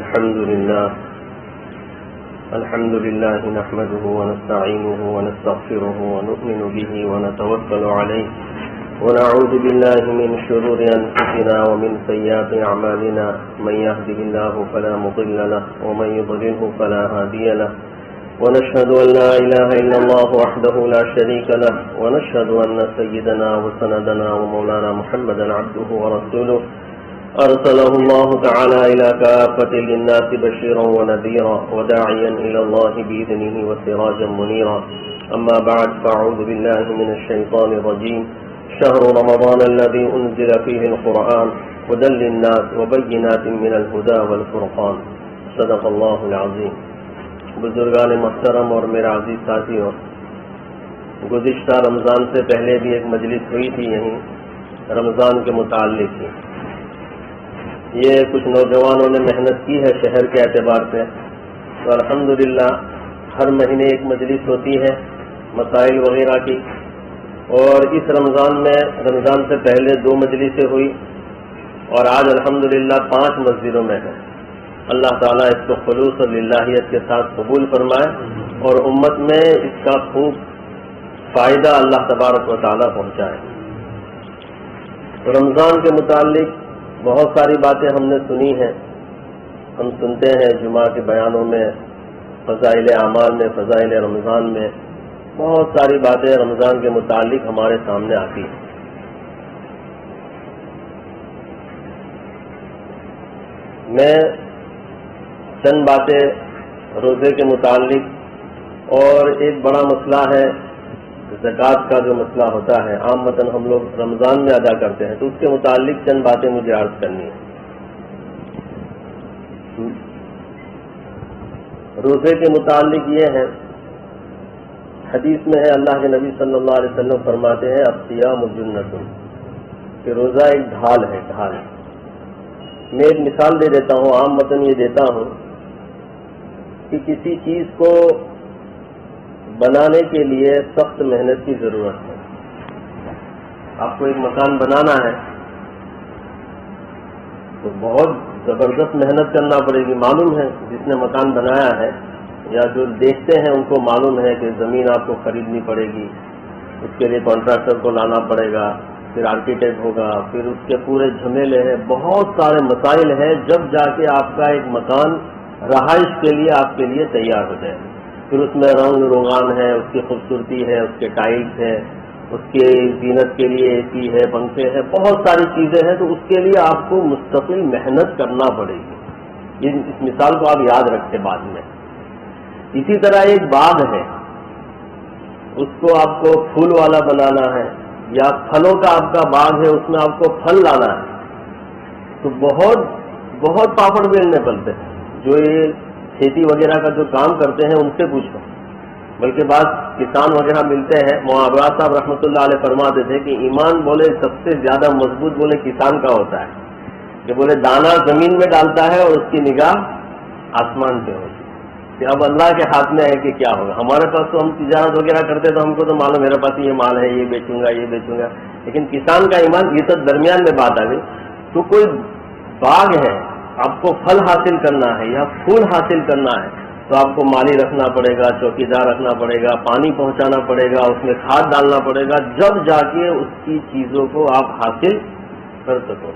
الحمد لله نحمده ونستعينه ونستغفره ونؤمن به ونتوكل عليه ونعوذ بالله من شرور أنفسنا ومن سيئات أعمالنا من يهده الله فلا مضل له ومن يضلله فلا هادي له ونشهد أن لا إله إلا الله وحده لا شريك له ونشهد أن سيدنا وسندنا ومولانا محمدا عبده ورسوله أرسله الله تعالى إلى كافة للناس بشيرا ونذيرا وداعيا إلى الله بإذنه وسراجا منيرا أما بعد فأعوذ بالله من الشيطان الرجيم شهر رمضان الذي أنزل فيه القرآن هدى للناس وبينات من الهدى والفرقان صدق الله العظيم. بزرگان محترم اور میرا عزیز ساتھیوں، گزشتہ رمضان سے پہلے بھی ایک مجلس ہوئی تھی یہیں رمضان کے متعلق ہی. یہ کچھ نوجوانوں نے محنت کی ہے شہر کے اعتبار سے، تو الحمدللہ ہر مہینے ایک مجلس ہوتی ہے مسائل وغیرہ کی، اور اس رمضان میں رمضان سے پہلے 2 مجلسیں ہوئی اور آج الحمدللہ 5 مسجدوں میں ہے. اللہ تعالیٰ اس کو خلوص اور للہیت کے ساتھ قبول فرمائے اور امت میں اس کا خوب فائدہ اللہ تبارک و تعالیٰ پہنچائے. رمضان کے متعلق بہت ساری باتیں ہم نے سنی ہیں، ہم سنتے ہیں جمعہ کے بیانوں میں، فضائل اعمال میں، فضائل رمضان میں بہت ساری باتیں رمضان کے متعلق ہمارے سامنے آتی ہیں. میں چند باتیں روزے کے متعلق، اور ایک بڑا مسئلہ ہے زکوٰۃ کا جو مسئلہ ہوتا ہے عام متن ہم لوگ رمضان میں ادا کرتے ہیں، تو اس کے متعلق چند باتیں مجھے عرض کرنی ہیں. روزے کے متعلق یہ ہے، حدیث میں ہے اللہ کے نبی صلی اللہ علیہ وسلم فرماتے ہیں الصیام جنۃ، کہ روزہ ایک ڈھال ہے، ڈھال. میں ایک مثال دے دیتا ہوں، عام متن یہ دیتا ہوں کہ کسی چیز کو بنانے کے لیے سخت محنت کی ضرورت ہے. آپ کو ایک مکان بنانا ہے تو بہت زبردست محنت کرنا پڑے گی. معلوم ہے جس نے مکان بنایا ہے یا جو دیکھتے ہیں ان کو معلوم ہے کہ زمین آپ کو خریدنی پڑے گی، اس کے لیے کانٹریکٹر کو لانا پڑے گا، پھر آرکیٹیکٹ ہوگا، پھر اس کے پورے جھمیلے ہیں، بہت سارے مسائل ہیں، جب جا کے آپ کا ایک مکان رہائش کے لیے آپ کے لیے تیار ہو جائے. پھر اس میں رنگ روغان ہے، اس کی خوبصورتی ہے، اس کے ٹائلس ہے، اس کے زینت کے لیے اے سی ہے، پنکھے ہیں، بہت ساری چیزیں ہیں، تو اس کے لیے آپ کو مستقل محنت کرنا پڑے گی. اس مثال کو آپ یاد رکھیں بعد میں. اسی طرح ایک باغ ہے، اس کو آپ کو پھول والا بنانا ہے، یا پھلوں کا آپ کا باغ ہے، اس میں آپ کو پھل لانا ہے، تو بہت پاپڑ بیلنے پڑتے ہیں. جو یہ کھیتی وغیرہ کا جو کام کرتے ہیں ان سے پوچھو، بلکہ بعض کسان وغیرہ ملتے ہیں. معاورات صاحب رحمۃ اللہ علیہ فرماتے تھے کہ ایمان بولے سب سے زیادہ مضبوط بولے کسان کا ہوتا ہے، کہ بولے دانا زمین میں ڈالتا ہے اور اس کی نگاہ آسمان پہ ہوتی ہے، کہ اب اللہ کے ہاتھ میں ہے کہ کیا ہوگا. ہمارے پاس تو ہم تجارت وغیرہ کرتے تو ہم کو تو معلوم میرے پاس یہ مال ہے، یہ بیچوں گا، یہ بیچوں گا، لیکن کسان کا ایمان یہ تو درمیان میں بات آ گئی. تو کوئی باغ ہے، آپ کو پھل حاصل کرنا ہے یا پھول حاصل کرنا ہے، تو آپ کو مالی رکھنا پڑے گا، چوکیدار رکھنا پڑے گا، پانی پہنچانا پڑے گا، اس میں کھاد ڈالنا پڑے گا، جب جا کے اس کی چیزوں کو آپ حاصل کر سکو.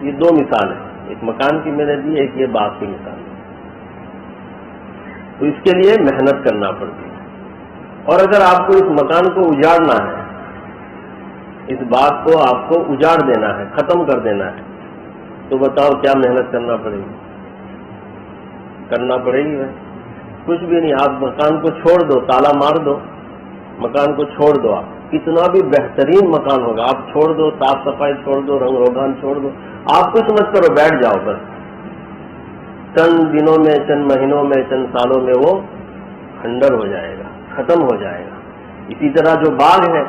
یہ 2 مثال ہیں، ایک مکان کی میں نے دی، ایک یہ باغ کی مثال. تو اس کے لیے محنت کرنا پڑتی ہے. اور اگر آپ کو اس مکان کو اجاڑنا ہے، اس باغ کو آپ کو اجاڑ دینا ہے، ختم کر دینا ہے، تو بتاؤ کیا محنت کرنا پڑے گی؟ کرنا پڑے گی بھائی؟ کچھ بھی نہیں. آپ مکان کو چھوڑ دو، تالا مار دو، مکان کو چھوڑ دو. آپ کتنا بھی بہترین مکان ہوگا، آپ چھوڑ دو، صاف صفائی چھوڑ دو، رنگ روغان چھوڑ دو، آپ کچھ مت کرو، بیٹھ جاؤ بس. چند دنوں میں، چند مہینوں میں، چند سالوں میں وہ کھنڈر ہو جائے گا، ختم ہو جائے گا. اسی طرح جو باغ ہے،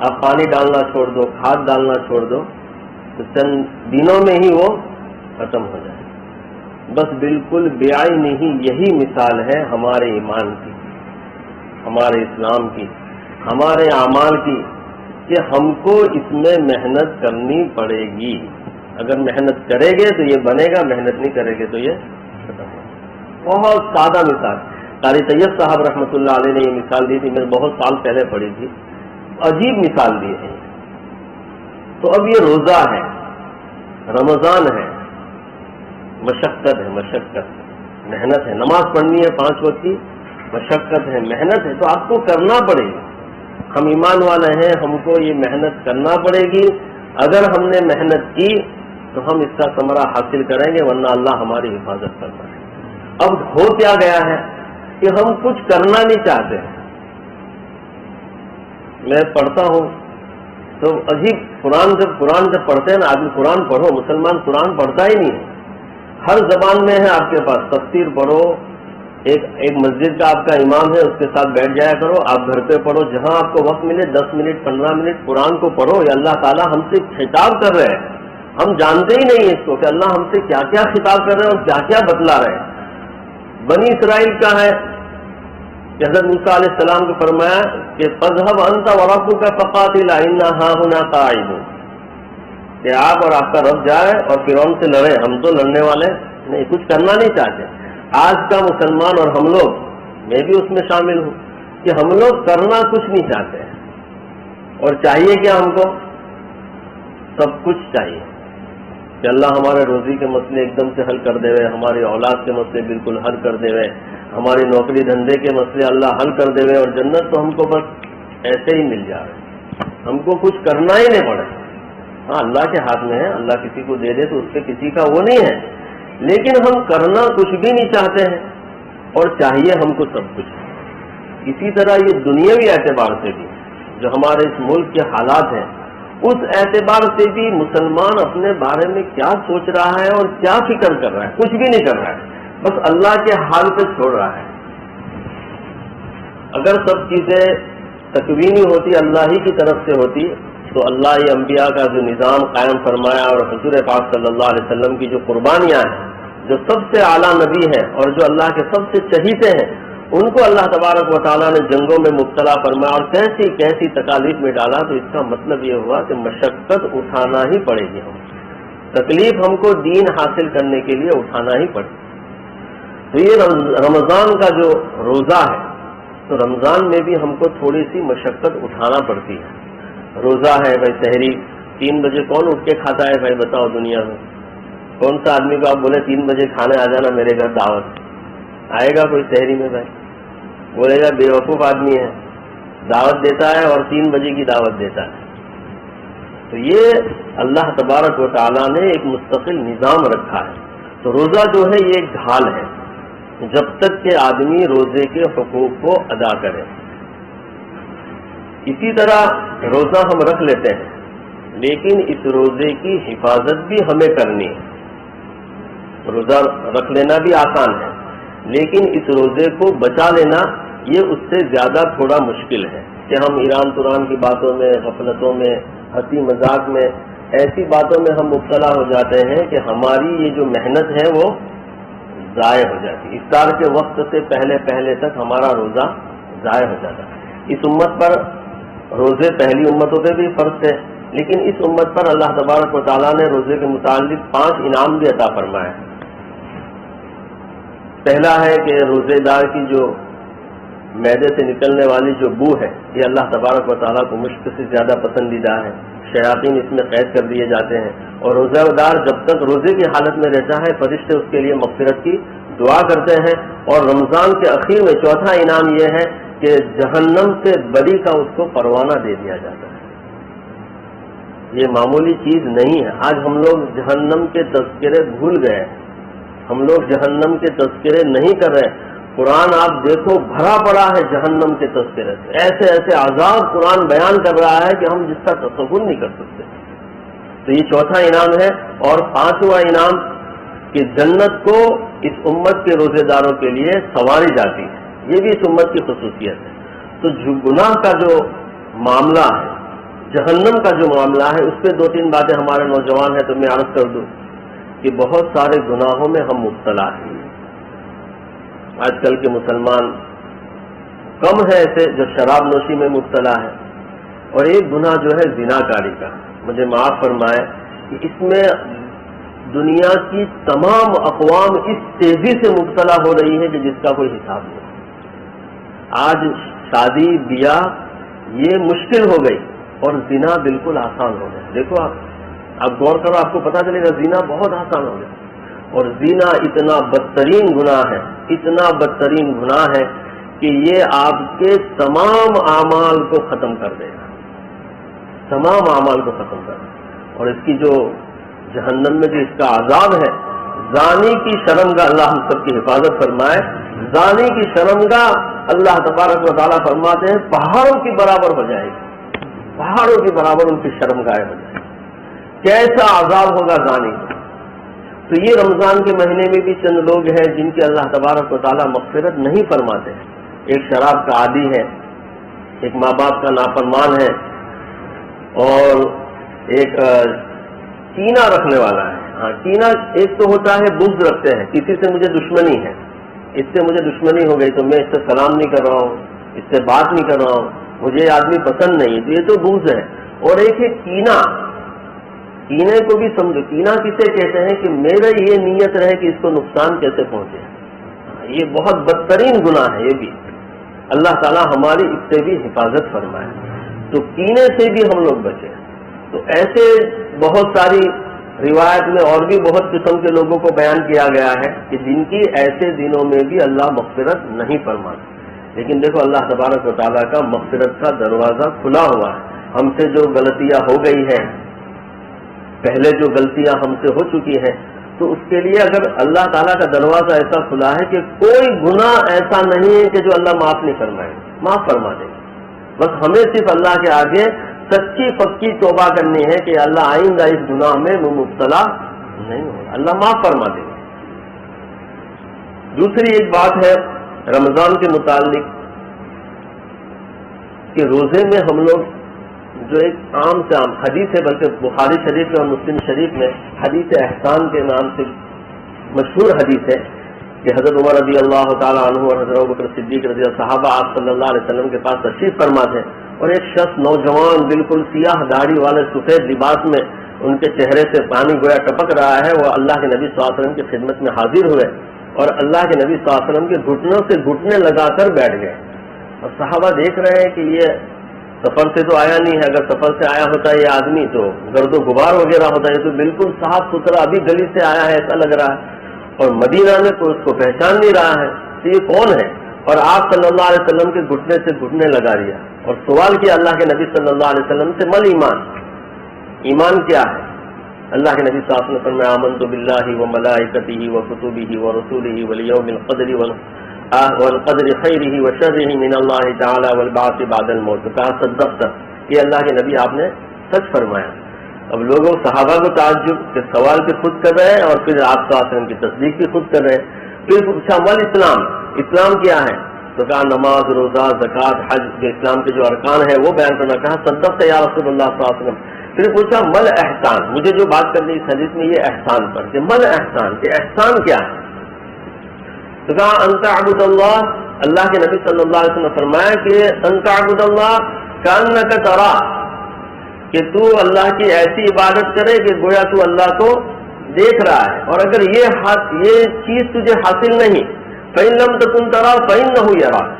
آپ پانی ڈالنا چھوڑ دو، کھاد ڈالنا چھوڑ دو، تو چند دنوں میں ہی وہ ختم ہو جائے. بس بالکل بعین ہی یہی مثال ہے ہمارے ایمان کی، ہمارے اسلام کی، ہمارے اعمال کی، کہ ہم کو اس میں محنت کرنی پڑے گی. اگر محنت کرے گے تو یہ بنے گا، محنت نہیں کرے گے تو یہ ختم ہوگا۔ بہت سادہ مثال، قاری طیب صاحب رحمۃ اللہ علیہ نے یہ مثال دی تھی، میں نے بہت سال پہلے پڑھی تھی، عجیب مثال دی ہے۔ تو اب یہ روزہ ہے، رمضان ہے، مشقت ہے، مشقت محنت ہے، نماز پڑھنی ہے 5 وقت کی، مشقت ہے، محنت ہے، تو آپ کو کرنا پڑے گی۔ ہم ایمان والے ہیں، ہم کو یہ محنت کرنا پڑے گی۔ اگر ہم نے محنت کی تو ہم اس کا ثمرہ حاصل کریں گے، ورنہ اللہ ہماری حفاظت کرتا ہے۔ اب ہو کیا گیا ہے کہ ہم کچھ کرنا نہیں چاہتے ہیں۔ میں پڑھتا ہوں تو عجیب، قرآن جب پڑھتے ہیں نا آدمی، قرآن پڑھو، مسلمان قرآن پڑھتا ہی نہیں ہے، ہر زبان میں ہے آپ کے پاس، تفسیر پڑھو، ایک مسجد کا آپ کا امام ہے، اس کے ساتھ بیٹھ جایا کرو، آپ گھر پہ پڑھو، جہاں آپ کو وقت ملے 10 منٹ 15 منٹ قرآن کو پڑھو۔ یہ اللہ تعالیٰ ہم سے خطاب کر رہے ہیں، ہم جانتے ہی نہیں اس کو کہ اللہ ہم سے کیا کیا خطاب کر رہے ہیں اور کیا کیا بتلا رہے ہیں۔ بنی اسرائیل کا ہے کہ حضرت موسیٰ علیہ السلام کو فرمایا کہ فاذهب انت وربك فقاتلا انا هاهنا قاعدون، کہ آپ اور آپ کا رب جائے اور فرعون سے لڑے، ہم تو لڑنے والے نہیں، کچھ کرنا نہیں چاہتے۔ آج کا مسلمان اور ہم لوگ، میں بھی اس میں شامل ہوں، کہ ہم لوگ کرنا کچھ نہیں چاہتے ہیں، اور چاہیے کیا ہم کو؟ سب کچھ چاہیے کہ اللہ ہمارے روزی کے مسئلے ایک دم سے حل کر دے، ہماری اولاد کے مسئلے بالکل حل کر دے، ہماری نوکری دھندے کے مسئلے اللہ حل کر دے، اور جنت تو ہم کو بس ایسے ہی مل جائے، ہم کو کچھ کرنا ہی نہیں پڑے۔ ہاں اللہ کے ہاتھ میں ہے، اللہ کسی کو دے دے تو اس پہ کسی کا وہ نہیں ہے، لیکن ہم کرنا کچھ بھی نہیں چاہتے ہیں اور چاہیے ہم کو سب کچھ۔ اسی طرح یہ دنیاوی اعتبار سے بھی جو ہمارے اس ملک کے حالات ہیں، اس اعتبار سے بھی مسلمان اپنے بارے میں کیا سوچ رہا ہے اور کیا فکر کر رہا ہے؟ کچھ بھی نہیں کر رہا ہے، بس اللہ کے حال پہ چھوڑ رہا ہے۔ اگر سب چیزیں تکوینی ہوتی، اللہ ہی کی طرف سے ہوتی، تو اللہ یہ انبیاء کا جو نظام قائم فرمایا اور حضور پاک صلی اللہ علیہ وسلم کی جو قربانیاں ہیں، جو سب سے اعلیٰ نبی ہیں اور جو اللہ کے سب سے چہیتے ہیں، ان کو اللہ تبارک و تعالیٰ نے جنگوں میں مبتلا فرمایا اور کیسی کیسی تکالیف میں ڈالا، تو اس کا مطلب یہ ہوا کہ مشقت اٹھانا ہی پڑے گی، ہم تکلیف ہم کو دین حاصل کرنے کے لیے اٹھانا ہی پڑے گی۔ تو یہ رمضان کا جو روزہ ہے، تو رمضان میں بھی ہم کو تھوڑی سی مشقت اٹھانا پڑتی ہے۔ روزہ ہے بھائی، سحری 3 بجے کون اٹھ کے کھاتا ہے بھائی؟ بتاؤ دنیا میں کون سا آدمی کو آپ بولے 3 بجے کھانے آ جانا میرے گھر دعوت، آئے گا کوئی سحری میں؟ بھائی بولے گا بے وقوف آدمی ہے، دعوت دیتا ہے اور 3 بجے کی دعوت دیتا ہے۔ تو یہ اللہ تبارک و تعالیٰ نے ایک مستقل نظام رکھا ہے۔ تو روزہ جو ہے یہ ایک ڈھال ہے، جب تک کہ آدمی روزے کے حقوق کو ادا کرے۔ اسی طرح روزہ ہم رکھ لیتے ہیں، لیکن اس روزے کی حفاظت بھی ہمیں کرنی ہے۔ روزہ رکھ لینا بھی آسان ہے، لیکن اس روزے کو بچا لینا یہ اس سے زیادہ تھوڑا مشکل ہے، کہ ہم ایران توران کی باتوں میں، غفلتوں میں، ہنسی مذاق میں، ایسی باتوں میں ہم مبتلا ہو جاتے ہیں کہ ہماری یہ جو محنت ہے وہ ضائع ہو جاتی ہے۔ افطار کے وقت سے پہلے تک ہمارا روزہ ضائع ہو جاتا ہے۔ اس امت پر روزے پہلی امتوں پہ بھی فرض تھے، لیکن اس امت پر اللہ تبارک و تعالیٰ نے روزے کے متعلق 5 انعام بھی عطا فرمائے۔ پہلا ہے کہ روزے دار کی جو معدے سے نکلنے والی جو بو ہے، یہ اللہ تبارک و تعالیٰ کو مشک سے زیادہ پسندیدہ ہے، شیاطین اس میں قید کر دیے جاتے ہیں، اور روزہ دار جب تک روزے کی حالت میں رہتا ہے فرشتے اس کے لیے مغفرت کی دعا کرتے ہیں۔ اور رمضان کے اخیر میں چوتھا انعام یہ ہے کہ جہنم سے بری کا اس کو پروانہ دے دیا جاتا ہے۔ یہ معمولی چیز نہیں ہے۔ آج ہم لوگ جہنم کے تذکرے بھول گئے، ہم لوگ جہنم کے تذکرے نہیں کر رہے۔ قرآن آپ دیکھو بھرا پڑا ہے جہنم کے تذکرے سے، ایسے ایسے عذاب قرآن بیان کر رہا ہے کہ ہم جس کا تصور نہیں کر سکتے۔ تو یہ چوتھا انعام ہے۔ اور 5واں انعام کہ جنت کو اس امت کے روزے داروں کے لیے سنواری جاتی ہے، یہ بھی اس امت کی خصوصیت ہے۔ تو گناہ کا جو معاملہ ہے، جہنم کا جو معاملہ ہے، اس پہ 2-3 باتیں ہمارے نوجوان ہیں تو میں عرض کر دوں کہ بہت سارے گناہوں میں ہم مبتلا ہیں۔ آج کل کے مسلمان کم ہے ایسے جو شراب نوشی میں مبتلا ہے، اور ایک گناہ جو ہے زنا کاری کا، مجھے معاف فرمائے کہ اس میں دنیا کی تمام اقوام اس تیزی سے مبتلا ہو رہی ہے کہ جس کا کوئی حساب نہیں. آج شادی بیاہ یہ مشکل ہو گئی اور زنا بالکل آسان ہو گیا. دیکھو آپ غور کرو، آپ کو پتہ چلے گا زنا بہت آسان ہو گیا. اور زنا اتنا بدترین گناہ ہے، اتنا بدترین گناہ ہے کہ یہ آپ کے تمام اعمال کو ختم کر دے گا، تمام اعمال کو ختم کر دے گا. اور اس کی جو جہنم میں جو اس کا عذاب ہے، زانی کی شرمگاہ، اللہ ہم سب کی حفاظت فرمائے، زانی کی شرمگاہ اللہ تبارک و تعالیٰ فرماتے ہیں پہاڑوں کی برابر ہو جائے گی، پہاڑوں کی برابر ان کی شرمگاہیں ہو جائے گی. کیسا عذاب ہوگا زانی کا. تو یہ رمضان کے مہینے میں بھی چند لوگ ہیں جن کی اللہ تبارک و تعالیٰ مغفرت نہیں فرماتے. ایک شراب کا عادی ہے، ایک ماں باپ کا نافرمان ہے، اور ایک کینہ رکھنے والا ہے. ہاں، کینہ ایک تو ہوتا ہے بغض رکھتے ہیں، کسی سے مجھے دشمنی ہے، اس سے مجھے دشمنی ہو گئی تو میں اس سے سلام نہیں کر رہا ہوں، اس سے بات نہیں کر رہا ہوں، مجھے یہ آدمی پسند نہیں، تو یہ تو بغض ہے. اور ایک ہے کینہ. کینے کو بھی سمجھو، کینہ کسے کہتے ہیں کہ میرا یہ نیت رہے کہ اس کو نقصان کیسے پہنچے. یہ بہت بدترین گناہ ہے. یہ بھی اللہ تعالیٰ ہماری اس سے بھی حفاظت فرمائے. تو کینے سے بھی ہم لوگ بچیں. تو ایسے بہت ساری روایت میں اور بھی بہت قسم کے لوگوں کو بیان کیا گیا ہے کہ جن کی ایسے دنوں میں بھی اللہ مغفرت نہیں فرماتا. لیکن دیکھو اللہ تبارک و تعالیٰ کا مغفرت کا دروازہ کھلا ہوا ہے. ہم سے جو غلطیاں ہو گئی ہیں، پہلے جو غلطیاں ہم سے ہو چکی ہیں، تو اس کے لیے اگر اللہ تعالیٰ کا دروازہ ایسا کھلا ہے کہ کوئی گناہ ایسا نہیں ہے کہ جو اللہ معاف نہیں فرمائے، معاف فرما دے. بس ہمیں صرف اللہ کے آگے سچی پکی توبہ کرنی ہے کہ اللہ آئندہ اس گناہ میں مبتلا نہیں ہوگا، اللہ معاف فرما دے. دوسری ایک بات ہے رمضان کے متعلق کہ روزے میں ہم لوگ جو ایک عام سے عام حدیث ہے، بلکہ بخاری شریف میں اور مسلم شریف میں حدیث احسان کے نام سے مشہور حدیث ہے کہ حضرت عمر رضی اللہ تعالیٰ عنہ اور حضرت ابوبکر صدیق رضی اللہ صحابہ آپ صلی اللہ علیہ وسلم کے پاس تشریف فرما تھے، اور ایک شخص نوجوان بالکل سیاہ داڑھی والے سفید لباس میں، ان کے چہرے سے پانی گویا ٹپک رہا ہے، وہ اللہ کے نبی صلی اللہ علیہ وسلم کی خدمت میں حاضر ہوئے اور اللہ کے نبی صلی اللہ علیہ وسلم کے گھٹنوں سے گھٹنے لگا کر بیٹھ گئے. اور صحابہ دیکھ رہے ہیں کہ یہ سفر سے تو آیا نہیں ہے، اگر سفر سے آیا ہوتا ہے یہ آدمی تو گرد و غبار وغیرہ ہوتا ہے، تو بالکل صاف ستھرا ابھی گلی سے آیا ہے ایسا لگ رہا ہے، اور مدینہ میں تو اس کو پہچان نہیں رہا ہے کہ یہ کون ہے. اور آپ صلی اللہ علیہ وسلم کے گھٹنے سے گھٹنے لگا دیا اور سوال کیا اللہ کے نبی صلی اللہ علیہ وسلم سے، مل ایمان، ایمان کیا ہے؟ اللہ کے نبی صلی اللہ علیہ وسلم نے آمنت باللہ وملائکتہ وکتبہ ورسولہ والیوم القدر والقدر خیرہ وشرہ من اللہ تعالی والبعث بعد الموت. کہا صدقت، یہ اللہ کے نبی آپ نے سچ فرمایا. اب لوگوں صحابہ کو تعجب کہ سوال بھی خود کر رہے ہیں اور پھر آپ صلی اللہ علیہ وسلم کی تصدیق بھی خود کر رہے ہیں. پھر پوچھا مل اسلام، اسلام کیا ہے؟ تو کہا نماز، روزہ، زکوٰۃ، حج، جو اسلام کے جو ارکان ہیں وہ بیان کرنا. کہا صدقت یا رسول اللہ صلی اللہ علیہ وسلم. پھر پوچھا مل احسان، مجھے جو بات کرنی اس حدیث میں یہ احسان پر کہ مل احسان، کہ احسان کیا ہے؟ تو کہا ان تعبد اللہ، اللہ کے نبی صلی اللہ علیہ وسلم نے فرمایا کہ ان تعبد اللہ کأنک تراہ، کہ تو اللہ کی ایسی عبادت کرے کہ گویا تو اللہ کو دیکھ رہا ہے، اور اگر یہ چیز تجھے حاصل نہیں، فإن لم تکن تراہ فإنہ یراک،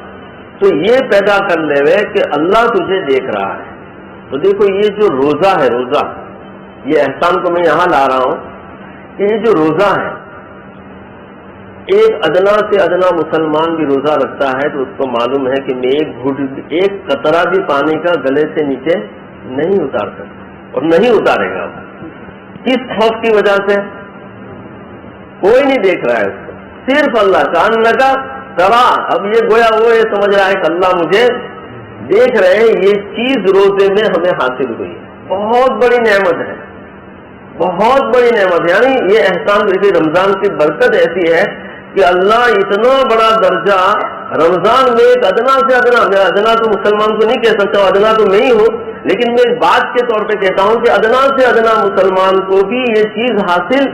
تو یہ پیدا کر لے کہ اللہ تجھے دیکھ رہا ہے. تو دیکھو یہ جو روزہ ہے، روزہ، یہ احسان کو میں یہاں لا رہا ہوں کہ یہ جو روزہ ہے، ایک ادنا سے ادنا مسلمان بھی روزہ رکھتا ہے تو اس کو معلوم ہے کہ میں ایک قطرہ بھی پانی کا گلے سے نیچے نہیں اتار سکتا اور نہیں اتارے گا. کس خوف کی وجہ سے؟ کوئی نہیں دیکھ رہا ہے اس کو، صرف اللہ کا ان لگا ترا. اب یہ گویا وہ یہ سمجھ رہا ہے کہ اللہ مجھے دیکھ رہے ہیں. یہ چیز روزے میں ہمیں حاصل ہوئی ہے، بہت بڑی نعمت ہے، بہت بڑی نعمت. یعنی یہ احسان، دیکھیے رمضان کی برکت ایسی ہے کہ اللہ اتنا بڑا درجہ رمضان میں ایک ادنا سے ادنا، میں ادنا تو مسلمان کو نہیں کہہ سکتا ہوں، ادنا تو میں ہی ہوں، لیکن میں بات کے طور پہ کہتا ہوں کہ ادنا سے ادنا مسلمان کو بھی یہ چیز حاصل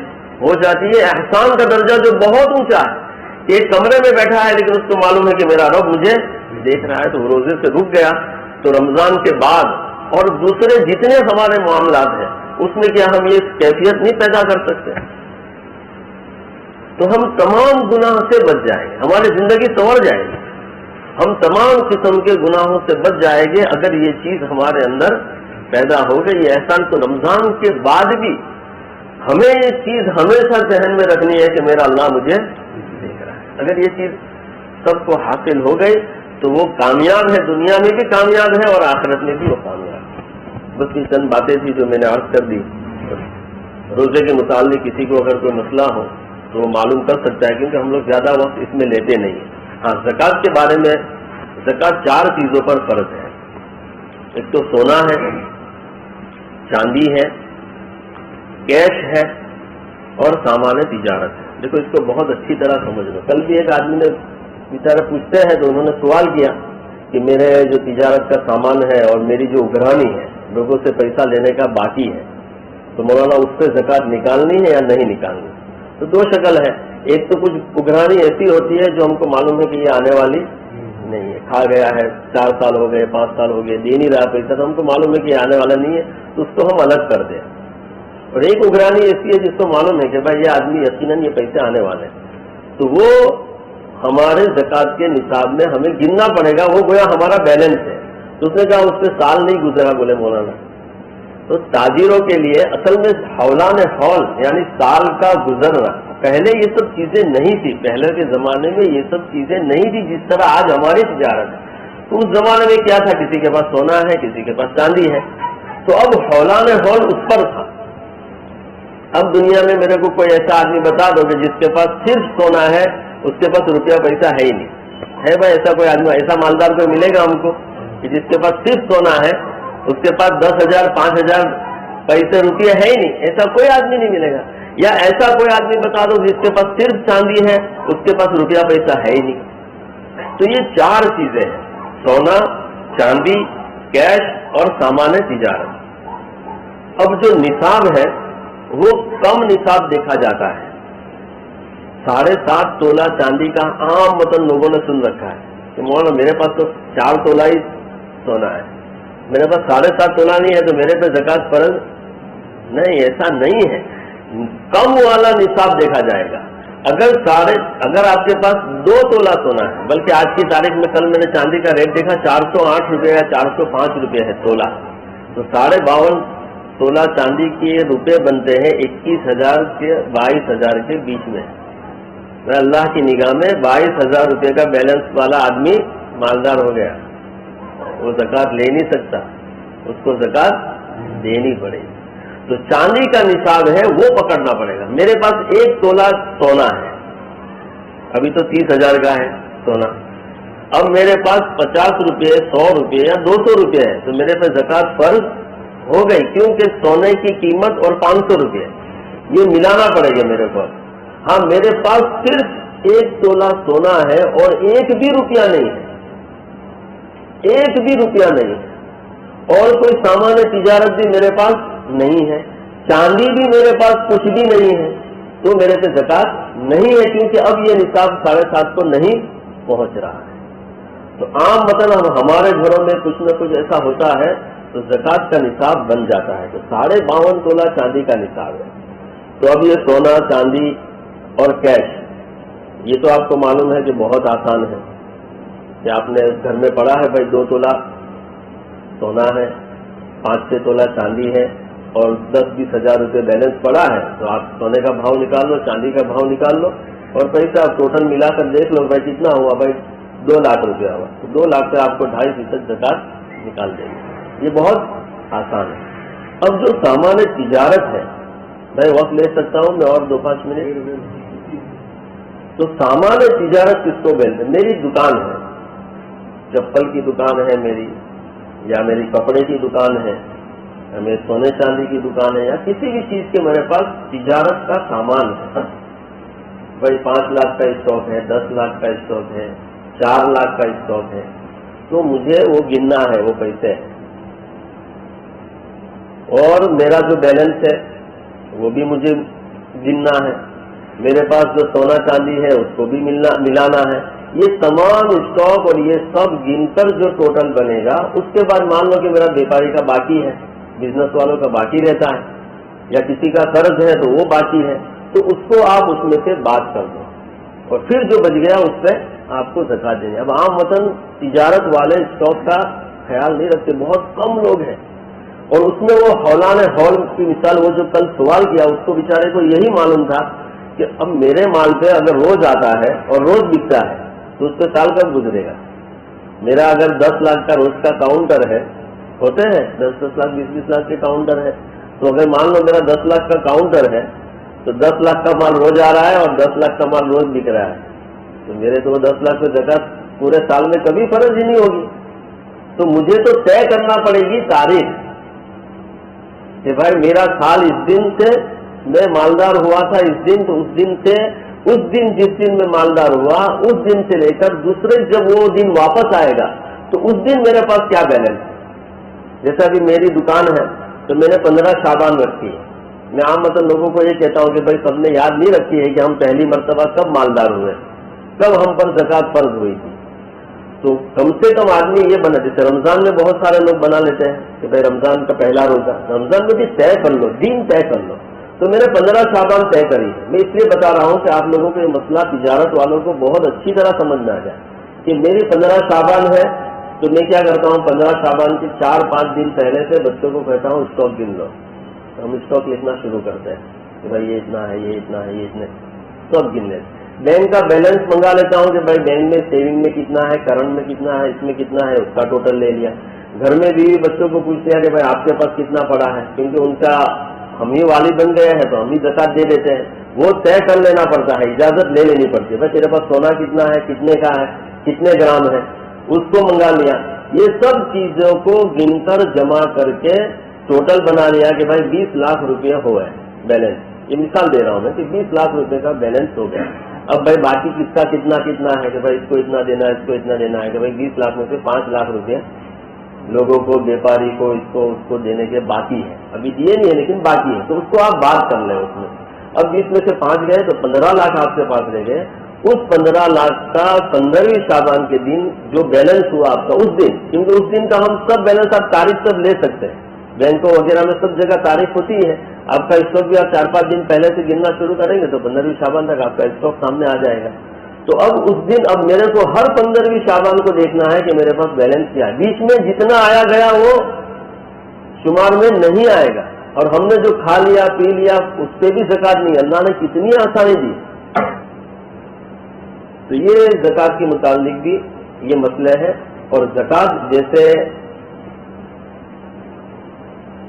ہو جاتی ہے. احسان کا درجہ جو بہت اونچا ہے، ایک کمرے میں بیٹھا ہے لیکن اس کو معلوم ہے کہ میرا رب مجھے دیکھ رہا ہے، تو روزے سے رک گیا. تو رمضان کے بعد اور دوسرے جتنے ہمارے معاملات ہیں اس میں کیا ہم یہ کیفیت نہیں پیدا کر سکتے تو ہم تمام گناہ سے بچ جائیں گے، ہماری زندگی سنور جائے گی، ہم تمام قسم کے گناہوں سے بچ جائیں گے اگر یہ چیز ہمارے اندر پیدا ہو گئی۔ یہ احسان تو رمضان کے بعد بھی ہمیں یہ چیز ہمیشہ ذہن میں رکھنی ہے کہ میرا اللہ مجھے دیکھ رہا ہے۔ اگر یہ چیز سب کو حاصل ہو گئی تو وہ کامیاب ہے، دنیا میں بھی کامیاب ہے اور آخرت میں بھی وہ کامیاب ہے۔ بس یہ چند باتیں تھی جو میں نے عرض کر دی۔ روزے کے متعلق کسی کو اگر کوئی مسئلہ ہو تو وہ معلوم کر سکتا ہے، کیونکہ ہم لوگ زیادہ وقت اس میں لیتے نہیں ہیں۔ ہاں، زکوٰۃ کے بارے میں، زکوٰۃ 4 چیزوں پر فرض ہے۔ ایک تو سونا ہے، چاندی ہے، کیش ہے اور سامان تجارت ہے۔ دیکھو اس کو بہت اچھی طرح سمجھ لو۔ کل بھی ایک آدمی نے بیچارہ پوچھتے ہیں تو انہوں نے سوال کیا کہ میرے جو تجارت کا سامان ہے اور میری جو اگرانی ہے، لوگوں سے پیسہ لینے کا باقی ہے، تو مولانا اس سے زکوٰۃ نکالنی ہے یا نہیں نکالنی؟ تو 2 شکل ہے۔ ایک تو کچھ اگرانی ایسی ہوتی ہے جو ہم کو معلوم ہے کہ یہ آنے والی نہیں ہے، کھا گیا ہے، 4 سال ہو گئے، 5 سال ہو گئے، دے نہیں رہا پیسہ، تو ہم کو معلوم ہے کہ یہ آنے والا نہیں ہے، تو اس کو ہم الگ کر دیں۔ اور ایک اگرانی ایسی ہے جس کو معلوم ہے کہ بھائی یہ آدمی یقیناً یہ پیسے آنے والے ہیں، تو وہ ہمارے زکوٰۃ کے نصاب میں ہمیں گننا پڑے گا، وہ گویا ہمارا بیلنس ہے۔ تو اس نے کہا اس سے سال نہیں گزرا، بولے مولانا۔ تو تاجروں کے لیے اصل میں حولان حول یعنی سال کا گزرنا، پہلے یہ سب چیزیں نہیں تھی، پہلے کے زمانے میں یہ سب چیزیں نہیں تھی جس طرح آج ہماری تجارت ہے۔ تو اس زمانے میں کیا تھا، کسی کے پاس سونا ہے، کسی کے پاس چاندی ہے، تو اب حولان حول اس پر تھا۔ اب دنیا میں میرے کو کوئی ایسا آدمی بتا دو کہ جس کے پاس صرف سونا ہے، اس کے پاس روپیہ پیسہ ہے ہی نہیں ہے؟ بھائی ایسا کوئی آدمی، ایسا مالدار کوئی ملے گا ہم کو کہ جس کے پاس صرف سونا ہے، اس کے پاس 10,000 5,000 پیسے روپیہ ہے ہی نہیں؟ ایسا کوئی آدمی نہیں ملے گا۔ یا ایسا کوئی آدمی بتا دو جس کے پاس صرف چاندی ہے، اس کے پاس روپیہ پیسہ ہے ہی نہیں۔ تو یہ 4 چیزیں ہیں، سونا، چاندی، کیش اور سامان تجارت۔ اب جو نصاب ہے وہ کم نصاب دیکھا جاتا ہے۔ 7.5 تولہ چاندی کا عام مطلب لوگوں نے سن رکھا ہے کہ مولانا میرے پاس تو 4 تولہ ہی سونا ہے، میرے پاس 7.5 تولہ نہیں ہے تو میرے پہ زکوٰۃ فرض نہیں۔ ایسا نہیں ہے، کم والا نصاب دیکھا جائے گا۔ اگر آپ کے پاس 2 تولہ سونا ہے، بلکہ آج کی تاریخ میں کل میں نے چاندی کا ریٹ دیکھا 408 روپے یا 405 روپے ہے تولہ، تو 52.5 تولہ چاندی کے روپے بنتے ہیں 21,000 کے 22,000 کے بیچ میں۔ اللہ کی نگاہ میں 22,000 روپے کا بیلنس والا آدمی مالدار ہو گیا، وہ زکوٰۃ لے نہیں سکتا، اس کو زکوٰۃ دینی پڑے گی۔ تو چاندی کا نصاب ہے وہ پکڑنا پڑے گا۔ میرے پاس 1 تولہ سونا ہے، ابھی تو 30,000 کا ہے سونا، اب میرے پاس 50 روپے 100 روپے یا 200 روپے ہے تو میرے پہ زکوٰۃ فرض ہو گئی، کیونکہ سونے کی قیمت اور 500 روپے یہ ملانا پڑے گا میرے کو۔ ہاں میرے پاس صرف 1 تولہ سونا ہے اور 1 بھی روپیہ نہیں ہے، 1 بھی روپیہ نہیں ہے، اور کوئی سامان تجارت بھی میرے پاس نہیں ہے، چاندی بھی میرے پاس کچھ بھی نہیں ہے، تو میرے پہ زکوٰۃ نہیں ہے، کیونکہ اب یہ نصاب 7.5 کو نہیں پہنچ رہا ہے۔ تو عام مطلب ہمارے گھروں میں کچھ نہ کچھ ایسا ہوتا ہے تو زکوٰۃ کا نصاب بن جاتا ہے، تو 52.5 تولہ چاندی کا نصاب ہے۔ تو اب یہ سونا، چاندی اور کیش، یہ تو آپ کو معلوم ہے کہ بہت آسان ہے کہ آپ نے گھر میں پڑا ہے بھائی 2 تولہ سونا ہے، 5-6 تولہ چاندی ہے اور 10-20 ہزار روپے بیلنس پڑا ہے، تو آپ سونے کا بھاؤ نکال لو، چاندی کا بھاؤ نکال لو اور پیسہ آپ ٹوٹل ملا کر دیکھ لو بھائی کتنا ہوا، بھائی 2 لاکھ روپیہ ہوا، تو 2 لاکھ سے آپ کو 2.5% زکوٰۃ نکال دیں گے۔ یہ بہت آسان ہے۔ اب جو سامان تجارت ہے، میں وقت لے سکتا ہوں میں اور 2-5 منٹ؟ تو سامان تجارت کس کو بولتے ہیں؟ میری دکان ہے، چپل کی دکان ہے میری، یا میری کپڑے کی دکان ہے، یا میرے سونے چاندی کی دکان ہے، یا کسی بھی چیز کے میرے پاس تجارت کا سامان ہے، بھائی 5 لاکھ کا اسٹاک ہے، 10 لاکھ کا اسٹاک ہے، 4 لاکھ کا اسٹاک ہے، تو مجھے وہ گننا ہے وہ پیسے، اور میرا جو بیلنس ہے وہ بھی مجھے گننا ہے، میرے پاس جو سونا چاندی ہے اس کو بھی ملانا ہے۔ یہ تمام اسٹاک اور یہ سب گن کر جو ٹوٹل بنے گا، اس کے بعد مان لو کہ میرا بیپاری کا باقی ہے، بزنس والوں کا باقی رہتا ہے، یا کسی کا قرض ہے تو وہ باقی ہے، تو اس کو آپ اس میں سے بات کر دو اور پھر جو بچ گیا اس پہ آپ کو زکات دینی. اب عام وطن تجارت والے اسٹاک کا خیال نہیں رکھتے, بہت کم لوگ ہیں, اور اس میں وہ ہولان ہال کی مثال, وہ جو کل سوال کیا اس کو بیچارے کو یہی معلوم تھا کہ اب میرے مال پہ اگر روز آتا ہے اور روز بکتا ہے تو اس پہ سال کب گزرے گا. میرا اگر 10 لاکھ کا روز کا کاؤنٹر ہے, ہوتے ہیں 10 لاکھ 20 لاکھ کے کاؤنٹر ہے, تو اگر مان لو میرا 10 لاکھ کا کاؤنٹر ہے تو 10 لاکھ کا مال روز آ رہا ہے اور 10 لاکھ کا مال روز بک رہا ہے, تو میرے تو 10 لاکھ میں زکات پورے سال میں کبھی فرض ہی نہیں ہوگی. تو مجھے تو طے کرنا پڑے گی تاریخ کہ بھائی میرا سال اس دن سے میں مالدار ہوا تھا, اس دن تو اس دن سے اس دن جس دن میں مالدار ہوا اس دن سے لے کر دوسرے جب وہ دن واپس آئے گا تو اس دن میرے پاس کیا بیلنس ہے. جیسا کہ میری دکان ہے تو میں نے 15 شعبان رکھی ہے. میں عام مطلب لوگوں کو یہ کہتا ہوں کہ بھائی سب نے یاد نہیں رکھی ہے کہ ہم پہلی مرتبہ کب مالدار ہوئے, کب ہم پر زکات فرض ہوئی تھی. تو کم سے کم آدمی یہ بنا, جیسے رمضان میں بہت سارے لوگ بنا لیتے ہیں کہ بھائی رمضان کا پہلا روزہ, رمضان میں بھی طے کر لو, دن طے کر لو. تو میں نے 15 شعبان طے کری ہے. میں اس لیے بتا رہا ہوں کہ آپ لوگوں کو یہ مسئلہ تجارت والوں کو بہت اچھی طرح سمجھ میں آ جائے کہ میری 15 شعبان ہے, تو میں کیا کرتا ہوں 15 شعبان کے 4-5 دن پہلے سے بچوں کو کہتا ہوں اسٹاک گن لو. ہم اسٹاک لکھنا شروع کرتے ہیں کہ بھائی یہ اتنا ہے, یہ اتنا ہے, یہ اتنے, سب گن لیتے. بینک کا بیلنس منگا لیتا ہوں کہ بھائی بینک میں سیونگ میں کتنا ہے, کرنٹ میں کتنا ہے, اس میں کتنا ہے, اس کا ٹوٹل لے لیا. گھر میں بیوی بچوں کو پوچھتے ہیں کہ بھائی آپ کے پاس کتنا پڑا ہے, کیونکہ ان کا ہم ہی والد بن گئے ہیں تو ہم ہی زکات دے دیتے ہیں. وہ طے کر لینا پڑتا ہے, اجازت لے لینی پڑتی ہے. بھائی تیرے پاس سونا کتنا ہے, کتنے کا ہے, کتنے گرام ہے, اس کو منگا لیا. یہ سب چیزوں کو گن کر جمع کر کے ٹوٹل بنا لیا کہ بھائی 20 لاکھ روپیہ ہوا ہے بیلنس. یہ مثال دے رہا ہوں میں کہ 20 لاکھ روپے کا بیلنس ہو گیا. اب بھائی باقی کس کا کتنا ہے کہ بھائی اس کو اتنا دینا ہے, اس کو اتنا دینا ہے, کہ بھائی 20 لاکھ میں سے 5 لاکھ روپے لوگوں کو, بیپاری کو, اس کو دینے کے باقی ہے. ابھی دیے نہیں ہے لیکن باقی ہے, تو اس کو آپ بات کر لیں اس میں. اب 20 میں سے 5 گئے تو 15 لاکھ آپ کے پاس رہ گئے. اس 15 لاکھ کا 15ویں شعبان کے دن جو بیلنس ہوا آپ کا اس دن, کیونکہ اس دن کا ہم سب بیلنس آپ تاریخ سب لے سکتے ہیں, بینکوں وغیرہ میں سب جگہ تاریخ ہوتی ہے. آپ کا اسٹاک بھی آپ 4-5 دن پہلے سے گننا شروع کریں گے تو 15ویں شعبان تک آپ کا اسٹاک سامنے آ جائے گا. تو اب اس دن اب میرے کو ہر 15ویں شعبان کو دیکھنا ہے کہ میرے پاس بیلنس کیا ہے. بیچ میں جتنا آیا گیا وہ شمار میں نہیں آئے گا, اور ہم نے جو کھا لیا پی لیا اس پہ بھی زکات نہیں. اللہ نے کتنی آسانی دی. تو یہ زکات کے متعلق بھی یہ مسئلہ ہے. اور زکات جیسے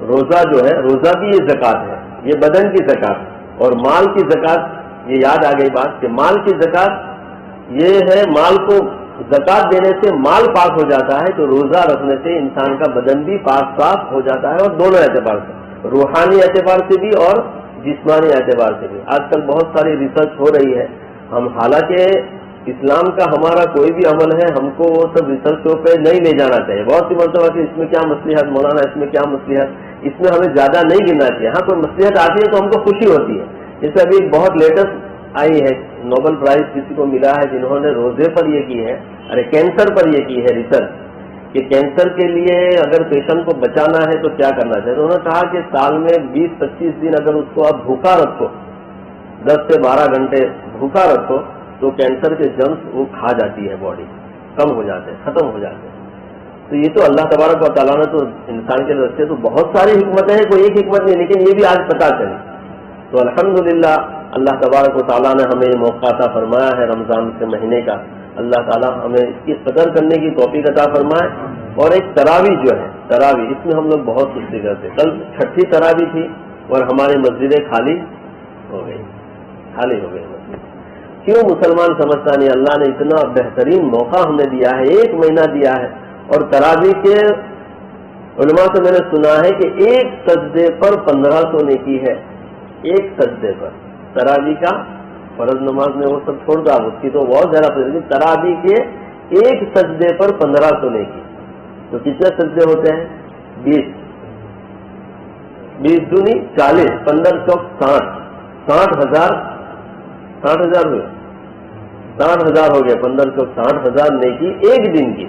روزہ جو ہے, روزہ بھی یہ زکات ہے, یہ بدن کی زکات, اور مال کی زکات, یہ یاد آ گئی بات کہ مال کی زکات یہ ہے, مال کو زکات دینے سے مال پاک ہو جاتا ہے, تو روزہ رکھنے سے انسان کا بدن بھی پاک صاف ہو جاتا ہے, اور دونوں اعتبار سے, روحانی اعتبار سے بھی اور جسمانی اعتبار سے بھی. آج کل بہت ساری ریسرچ ہو رہی ہے. ہم حالانکہ اسلام کا ہمارا کوئی بھی عمل ہے ہم کو وہ سب ریسرچوں پہ نہیں لے جانا چاہیے. بہت سی مرتبہ کہ اس میں کیا مصلحت مولانا, اس میں کیا مصلحت, اس میں ہمیں زیادہ نہیں گننا چاہیے. ہاں کوئی مصلحت آتی ہے تو ہم کو خوشی ہوتی ہے. جیسے ابھی بہت لیٹسٹ آئی ہے, نوبل پرائز کسی کو ملا ہے جنہوں نے روزے پر یہ کی ہے, کینسر پر یہ کی ہے ریسرچ, کہ کینسر کے لیے اگر پیشنٹ کو بچانا ہے تو کیا کرنا چاہیے. انہوں نے کہا کہ سال میں 20-25 دن اگر اس کو آپ بھوکا رکھو, 10 سے 12 گھنٹے بھوکا رکھو, تو کینسر کے جرمز وہ کھا جاتی ہے, باڈی کم ہو جاتے ہیں, ختم ہو جاتے ہیں. تو یہ تو اللہ تبارک و تعالیٰ نے تو انسان کے رستے تو بہت ساری حکمتیں ہیں, کوئی ایک حکمت نہیں, لیکن یہ بھی آج پتہ چلی. تو الحمدللہ اللہ تبارک و تعالیٰ نے ہمیں موقع عطا فرمایا ہے رمضان کے مہینے کا. اللہ تعالیٰ ہمیں اس کی قدر کرنے کی توفیق عطا فرمائے. اور ایک تراویح جو ہے, تراویح, اس میں ہم لوگ بہت سستی کرتے. کل 6ٹھی تراویح تھی اور ہماری مسجدیں خالی ہو گئی, خالی ہو گئی مسجد. کیوں مسلمان سمجھتا نہیں؟ اللہ نے اتنا بہترین موقع ہمیں دیا ہے, 1 مہینہ دیا ہے. اور تراویح کے علماء سے میں نے سنا ہے کہ ایک سجدے پر 1500 نیکی ہے, ایک سجدے پر. تراویح کا فرض نماز میں وہ سب چھوڑ دو, اس کی تو بہت زیادہ فرض ہے. تراویح کے ایک سجدے پر 1500 نیکی. تو کتنے سجدے ہوتے ہیں؟ 20 دونی 40, 15 چوک 60, 60,000 ہوئے, 60,000 ہو گئے. 15 چوک 60,000 نیکی ایک دن کی,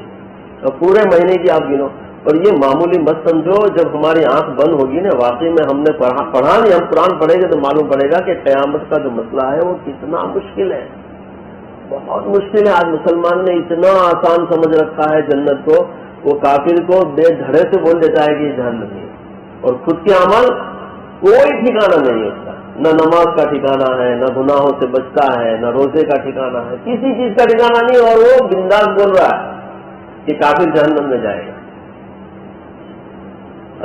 اور پورے مہینے کی آپ گنو اور یہ معمولی مت سمجھو، جب ہماری آنکھ بند ہوگی نا، واقعی میں ہم نے پڑھا نہیں، ہم قرآن پڑھیں گے تو معلوم پڑے گا کہ قیامت کا جو مسئلہ ہے وہ کتنا مشکل ہے، بہت مشکل ہے۔ آج مسلمان نے اتنا آسان سمجھ رکھا ہے جنت کو، وہ کافر کو بے دھڑے سے بول دیتا ہے کہ یہ جہنم ہے، اور خود کے عمل کوئی ٹھکانہ نہیں اس کا، نہ نماز کا ٹھکانہ ہے، نہ گناہوں سے بچتا ہے، نہ روزے کا ٹھکانہ ہے، کسی چیز کا ٹھکانہ نہیں، اور وہ بنداس بول رہا ہے کہ کافر جہنم میں جائے گا۔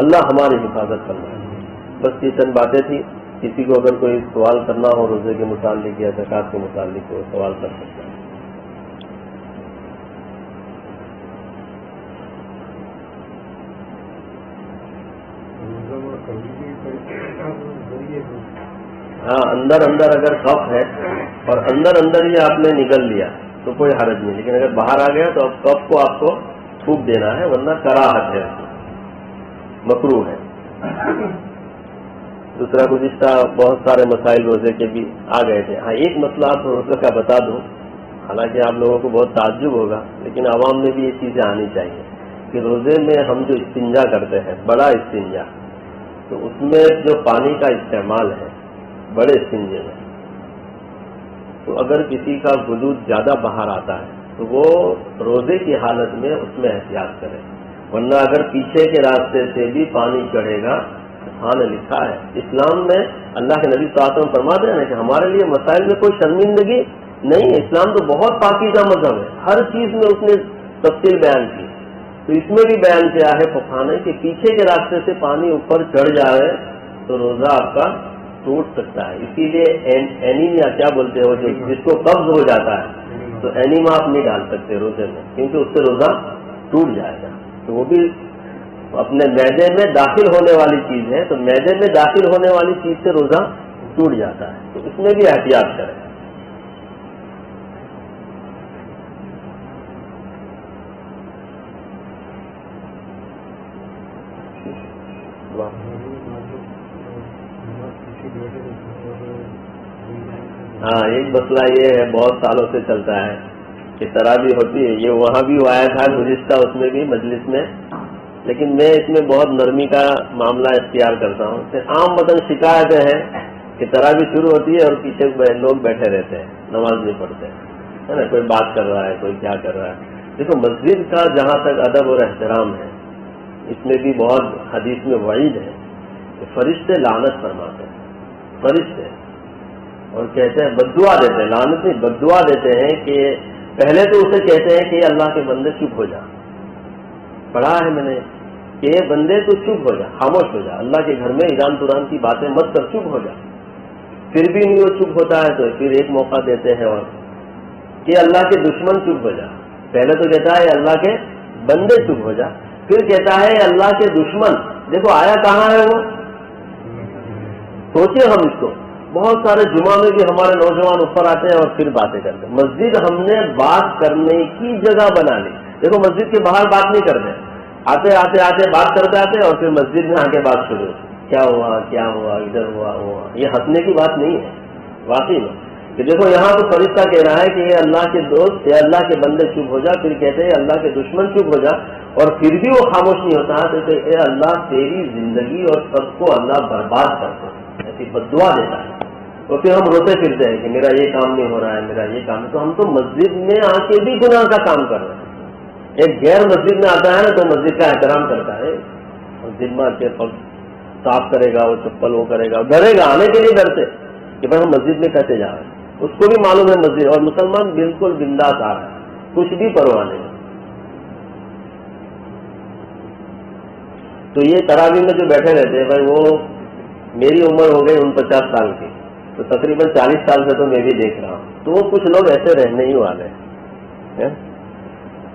اللہ ہماری حفاظت کرنا ہے۔ بس یہ چند باتیں تھی، کسی کو اگر کوئی سوال کرنا ہو روزے کے متعلق یا زکوٰۃ کے متعلق تو سوال کر سکتا ہے۔ ہاں، اندر اگر کف ہے اور اندر ہی آپ نے نگل لیا تو کوئی حرج نہیں، لیکن اگر باہر آ گیا تو اب کف کو آپ کو تھوک دینا ہے، ورنہ کراہت ہے، مکروہ ہے۔ دوسرا، گزشتہ بہت سارے مسائل روزے کے بھی آ گئے تھے۔ ہاں، ایک مسئلہ آپ روزے کا بتا دوں، حالانکہ آپ لوگوں کو بہت تعجب ہوگا، لیکن عوام میں بھی یہ چیزیں آنی چاہیے کہ روزے میں ہم جو استنجا کرتے ہیں، بڑا استنجا، تو اس میں جو پانی کا استعمال ہے بڑے استنجے میں، تو اگر کسی کا وضو زیادہ باہر آتا ہے تو وہ روزے کی حالت میں اس میں احتیاط کرے، ورنہ اگر پیچھے کے راستے سے بھی پانی چڑھے گا، ہاں نے لکھا ہے اسلام میں، اللہ کے نبی صلی اللہ علیہ وسلم فرماتے ہیں کہ ہمارے لیے مسائل میں کوئی شرمندگی نہیں ہے، اسلام تو بہت پاکیزہ مذہب ہے، ہر چیز میں اس نے تفصیل بیان کی، تو اس میں بھی بیان کیا ہے فقہاء نے کہ پیچھے کے راستے سے پانی اوپر چڑھ جائے تو روزہ آپ کا ٹوٹ سکتا ہے۔ اسی لیے اینیمیا کیا بولتے ہو، جس کو قبض ہو جاتا ہے، تو اینیما آپ نہیں ڈال سکتے روزے میں، کیونکہ اس سے روزہ ٹوٹ جائے گا۔ تو وہ بھی اپنے معدے میں داخل ہونے والی چیز ہے، تو معدے میں داخل ہونے والی چیز سے روزہ ٹوٹ جاتا ہے، تو اس میں بھی احتیاط کریں۔ ہاں، ایک مسئلہ یہ ہے بہت سالوں سے چلتا ہے کہ تراویح ہوتی ہے، یہ وہاں بھی آیا تھا گزشتہ اس میں بھی مجلس میں، لیکن میں اس میں بہت نرمی کا معاملہ اختیار کرتا ہوں کہ عام مطلب شکایتیں ہیں کہ تراویح شروع ہوتی ہے اور پیچھے لوگ بیٹھے رہتے ہیں، نماز نہیں پڑھتے ہے نا، کوئی بات کر رہا ہے، کوئی کیا کر رہا ہے۔ دیکھو، مسجد کا جہاں تک ادب اور احترام ہے، اس میں بھی بہت حدیث میں وعید ہے کہ فرشتے لعنت فرماتے ہیں، فرشتے، اور کہتے ہیں بددعا دیتے ہیں، لعنت نہیں بددعا دیتے ہیں کہ پہلے تو اسے کہتے ہیں کہ اللہ کے بندے چپ ہو جا، پڑھا ہے میں نے کہ بندے تو چپ ہو جا، خاموش ہو جا، اللہ کے گھر میں ایران توران کی باتیں مت کر، چپ ہو جا۔ پھر بھی نہیں وہ چپ ہوتا ہے تو پھر ایک موقع دیتے ہیں اور کہ اللہ کے دشمن چپ ہو جا، پہلے تو کہتا ہے اللہ کے بندے چپ ہو جا، پھر کہتا ہے اللہ کے دشمن۔ دیکھو آیا کہاں ہے وہ، سوچے ہم اس کو، بہت سارے جمعہ میں بھی ہمارے نوجوان اوپر آتے ہیں اور پھر باتیں کرتے ہیں۔ مسجد ہم نے بات کرنے کی جگہ بنا لی، دیکھو مسجد کے باہر بات نہیں کرتے، آتے بات کرتے آتے اور پھر مسجد میں آ کے بات شروع، کیا ہوا ادھر ہوا، یہ ہنسنے کی بات نہیں ہے واقعی میں، کہ دیکھو یہاں تو فرشتہ کہہ رہا ہے کہ یہ اللہ کے دوست یا اللہ کے بندے چپ ہو جا، پھر کہتے ہیں اللہ کے دشمن چپ ہو جا، اور پھر بھی وہ خاموش نہیں ہوتا ہے تو اے اللہ تیری زندگی اور سب کو اللہ برباد کر دے، ایسی بددعا دیتا ہے۔ تو پھر ہم روتے پھرتے ہیں کہ میرا یہ کام نہیں ہو رہا ہے، میرا یہ کام ہے، تو ہم تو مسجد میں آ کے بھی گناہ کا کام کر رہے ہیں۔ ایک غیر مسجد میں آتا ہے نا تو مسجد کا احترام کرتا ہے، مسجد میں آتے صاف کرے گا، وہ چپل وہ کرے گا، ڈرے گا، آنے کے لیے ڈرتے کہ بھائی ہم مسجد میں کیسے جا رہے ہیں، اس کو بھی معلوم ہے مسجد، اور مسلمان بالکل بنداس آ رہا ہے، کچھ بھی پرواہ نہیں۔ تو یہ تراویح میں جو بیٹھے رہتے ہیں بھائی، وہ میری عمر ہو گئی 49 سال کی، تو تقریباً 40 سال سے تو میں بھی دیکھ رہا ہوں، تو وہ کچھ لوگ ایسے رہنے ہی والے ہیں۔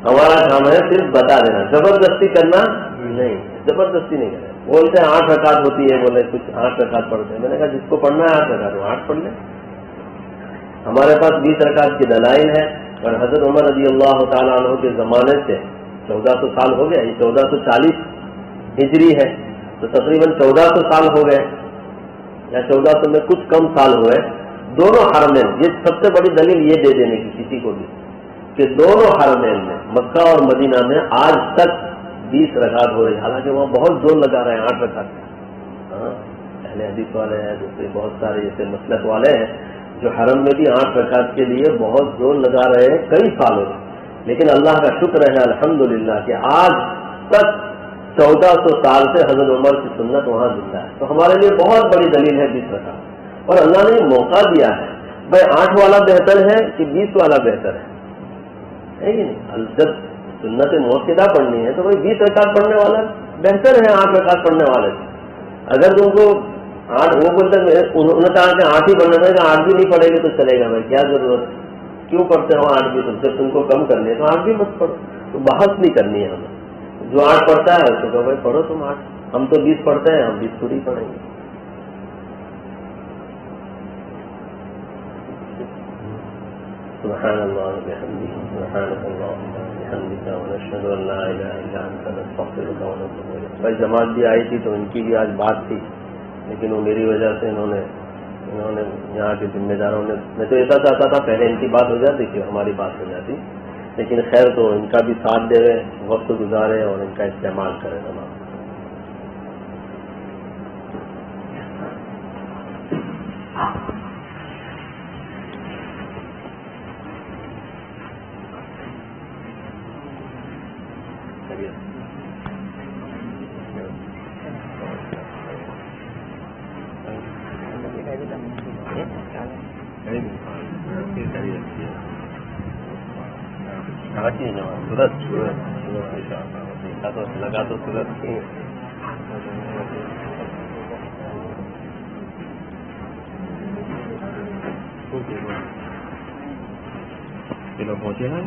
ہمارا کام ہے صرف بتا دینا، زبردستی کرنا نہیں، زبردستی نہیں کرنا۔ بولتے ہیں 8 رکعت ہوتی ہے، بولے کچھ 8 رکعت پڑھتے ہیں، میں نے کہا جس کو پڑھنا ہے 8 رکعت وہ 8 پڑھ لیں۔ ہمارے پاس 20 رکعت کی دلائل ہے، اور حضرت عمر رضی اللہ تعالیٰ عنہ کے زمانے سے 1400 سال ہو گئے، یہ 1440 ہجری ہے، تو تقریباً 1400 سال ہو گئے، یا 1400 میں کچھ کم سال ہوئے، دونوں حرمین، یہ سب سے بڑی دلیل یہ دے دینے کی کسی کو بھی کہ دونوں حرمین میں، مکہ اور مدینہ میں آج تک 20 رکعت ہو رہی، حالانکہ وہاں بہت زور لگا رہے ہیں 8 رکعت. اہل حدیث والے ہیں، دوسرے بہت سارے ایسے مسلک والے ہیں جو حرم میں بھی 8 رکعت کے لیے بہت زور لگا رہے ہیں کئی سالوں سے. لیکن اللہ کا شکر ہے الحمدللہ کہ آج تک 1400 سال سے حضرت عمر کی سنت وہاں زندہ ہے. تو ہمارے لیے بہت بڑی دلیل ہے 20 رکعت. اور اللہ نے موقع دیا ہے، بھائی 8 والا بہتر ہے کہ 20 والا بہتر ہے کہ نہیں؟ جب سنت موقع پڑھنی ہے تو بھائی 20 رکعت پڑھنے والا بہتر ہے 8 رکعت پڑھنے والے سے. اگر تم کو 8 وہ بولتے انہوں نے کہا کہ 8 ہی پڑھنا تھا کہ 8 بھی نہیں پڑھے گے تو چلے گا، بھائی کیا ضرورت، کیوں پڑھتے ہو 8 بھی؟ تم کو کم کرنی ہے تو 8 بھی مت پڑھو. تو بحث نہیں کرنی ہے ہمیں، جو 8 پڑھتا ہے اس کو کہو بھائی پڑھو تم 8. ہم تو 20 پڑھتے ہیں، ہم 20 پوری پڑھیں گے. سبحان اللہ وبحمدہ، سبحانک اللہم وبحمدک، ونشہد ان لا الہ الا انت، نستغفرک ونتوب الیک. بھائی جماعت بھی آئی تھی تو ان کی بھی آج بات تھی، لیکن وہ میری وجہ سے انہوں نے یہاں کے ذمہ داروں نے، میں تو ایسا چاہتا تھا پہلے ان کی بات ہو جاتی کہ ہماری بات ہو جاتی، لیکن خیر تو ان کا بھی ساتھ دے رہے، وقت گزارے اور ان کا استعمال کرے تمام. لگا تو صورت پہنچے نا